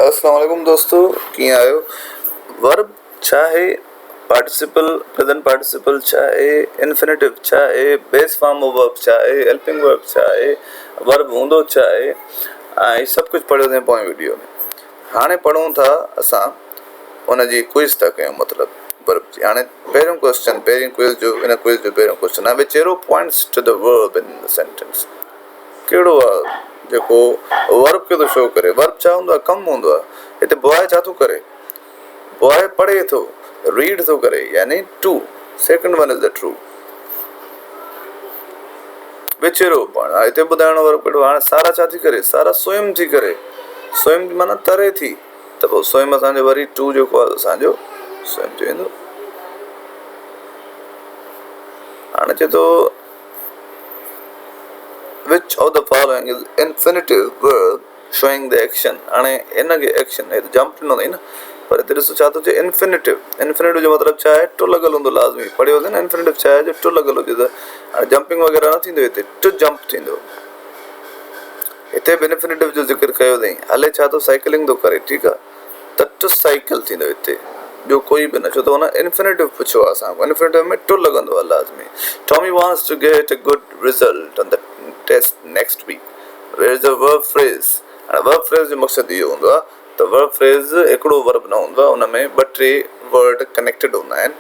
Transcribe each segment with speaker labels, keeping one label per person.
Speaker 1: अस्सलाम वालेकुम दोस्तों, कीअं आहियो? वर्ब छा आहे, पार्टिसिपल, प्रेजेंट पार्टिसिपल छा आहे, इन्फिनेटिव छा आहे, बेस फॉर्म ऑफ वर्ब छा आहे, हेल्पिंग वर्ब छा आहे, वर्ब हूंदो छा आहे, ऐं सभु कुझु पढ़ियोसीं पोएं वीडियो में। हाणे पढ़ूं था असां उनजी क्विज़ था कयूं, मतिलबु वर्ब जी। हाणे पहिरियों क्वेश्चन, पहिरीं क्विज़ जो, इन क्विज़ जो पहिरियों क्वेश्चन आहे, which arrow points to the verb in the sentence. कहिड़ो आहे जेको वर्ब खे थो शो करे? वर्ब छा हूंदो आहे? कमु हूंदो आहे। हिते बॉय छा थो करे? बॉय पढ़े थो, रीड थो करे, यानी two. Second one is the true. Which arrow point, हिते ॿुधाइणो वर्ब कहिड़ो। हाणे सारा छा थी करे? सारा स्वयं थी करे। स्वयं माना तरे थी, त पोइ स्वयं असांजो वरी टू जेको आहे असांजो स्वयं थी वेंदो। हाणे चए थो which of the following is infinitive verb showing the action। हाणे इनखे एक्शन है जंप न थी न, पर हिते ॾिसो छा थो चए, इन्फिनेटिव। इन्फिनेटिव जो मतिलबु छा आहे? टू लॻल हूंदो लाज़मी, पढ़ियोसीं न। इन्फिनेटिव छा आहे? जो टू लॻल हुजे त हाणे जंपिंग वग़ैरह न थींदो, हिते टू जंप थींदो। हिते बि इन्फिनेटिव जो ज़िक्र कयो अथई। हले छा थो? साइकिलिंग थो करे, ठीकु आहे, त टू साइकिल थींदो हिते, ॿियो कोई बि न। छो त हुन इन्फिनेटिव पुछियो आहे असांखां। इन्फिनेटिव में टू लॻंदो आहे लाज़मी। Tommy wants to get a good result on the test next week. Where is the verb phrase? हाणे वर्ब फ्रेज जो मक़सदु इहो हूंदो आहे त वर्ब फ्रेज हिकिड़ो वर्ब न हूंदो आहे, हुन में ॿ टे वर्ड कनेक्टेड हूंदा आहिनि।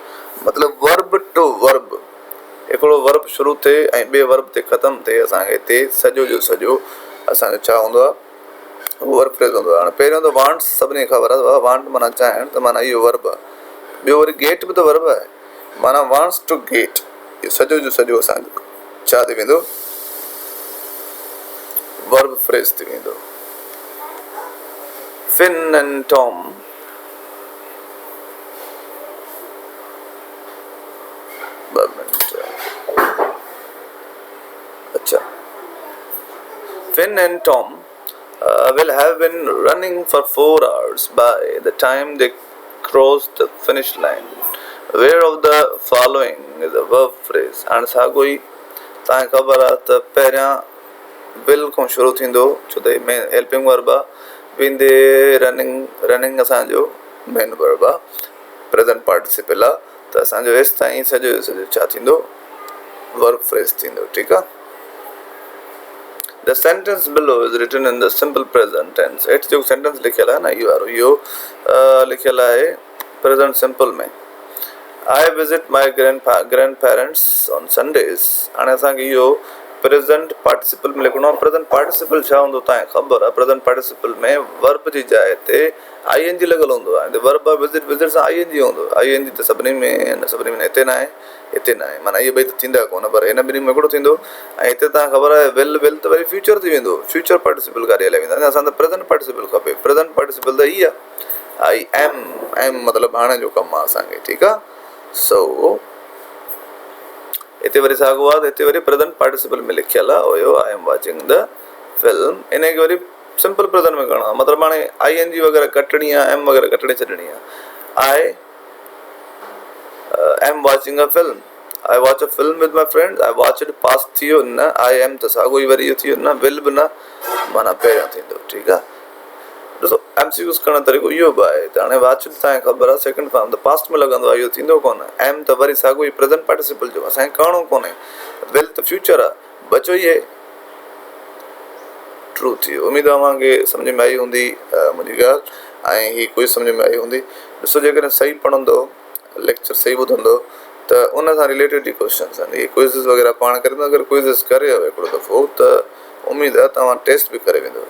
Speaker 1: मतिलबु वर्ब टू वर्ब, हिकिड़ो वर्ब शुरू थिए ऐं ॿिए वर्ब ते ख़तमु थिए। असांखे हिते सॼो जो सॼो असांजो छा हूंदो आहे? वर्ब फ्रेज हूंदो आहे। हाणे पहिरियों त वांट्स सभिनी खे ख़बर आहे, वांट माना चाहिण, त माना इहो वर्ब आहे। ॿियो वरी गेट बि त वर्ब आहे, माना वांट्स टू गेट। इहो सॼो जो सॼो असांजो छा थी वेंदो? वर्ब फ्रेज थी वेंदो। फिन एंड टॉम अच्छा, Finn and Tom will have been running for 4 hours by the time they crossed the finish line. Where of the following is a verb phrase? हाणे साॻियो ई तव्हांखे ख़बर आहे त पहिरियां विल खां शुरू थींदो, छो त मेन हेल्पिंग वर्ब आहे। वेंदे रनिंग असांजो मेन वर्ब आहे, प्रेजेंट पार्टिसिपल आहे, त असांजो हेसि ताईं सॼो सॼो छा थींदो? वर्ब फ्रेज थींदो, ठीकु आहे। The sentence below is written in the simple present tense। हेठि जेको सेंटेंस लिखियल आहे न, इहो वारो, इहो लिखियल आहे प्रेजेंट सिंपल में। I visit my grandparents on Sundays। हाणे असांखे इहो प्रेजेंट पार्टिसिपल में लिखणो आहे। प्रेजेंट पार्टिसिपल छा हूंदो तव्हांखे ख़बर आहे? प्रेजेंट पार्टिसिपल में वर्ब जी जाइ ते ING लॻल हूंदो आहे। वर्ब विजिट सां ING हूंदो। ING त सभिनी में, सभिनी में हिते न आहे, हिते न आहे, माना इहे ॿई त थींदा कोन, पर हिन ॿिन्ही में हिकिड़ो थींदो। ऐं हिते तव्हांखे ख़बर आहे विल त वरी फ्यूचर थी वेंदो, फ्यूचर पार्टिसिपल काॾे हली वेंदा। असां त प्रेजेंट पार्टिसिपल खपे। प्रेजेंट पार्टिसिपल त ई आहे, एम मतिलबु हाणे जो कमु आहे असांखे, ठीकु आहे। सो हिते वरी साॻियो आहे, त हिते वरी प्रेजेंट पार्टिसिपल में लिखियल आहे हुयो आई एम वाचिंग द फिल्म। इनखे वरी सिंपल प्रेजेंट में करणो आहे, मतिलबु हाणे ING वग़ैरह कटणी आहे, एम वग़ैरह कटणी छॾणी आहे। I am watching a film, I watch a film with my friends. I watched पास थी वियो न, आई एम त साॻियो ई वरी इहो थी वियो न, विल बि न, माना पहिरियों थींदो, ठीकु आहे। ॾिसो MCQs करण तरीक़ो इहो बि आहे। त हाणे वॉच्ड तव्हांखे ख़बर आहे सेकंड फॉर्म त पास्ट में लॻंदो आहे, इहो थींदो कोन। एम त वरी साॻियो ई प्रेजेंट पार्टिसिपल जो असांखे करिणो कोन्हे। विल त फ्यूचर आहे, बचो ई आहे ट्रू थी वियो। उमेदु आहे तव्हांखे सम्झ में आई हूंदी मुंहिंजी ॻाल्हि, ऐं हीअ कोई सम्झ में आई हूंदी। ॾिसो जेकॾहिं सही पढ़ंदो, लेक्चर सही ॿुधंदो, त उन सां रिलेटेड ई क्वेश्चन्स आहिनि। इहे क्विज़िस वग़ैरह पाण करे, अगरि क्विज़िस करे हिकिड़ो दफ़ो, त उमेदु आहे तव्हां टेस्ट बि करे वेंदो।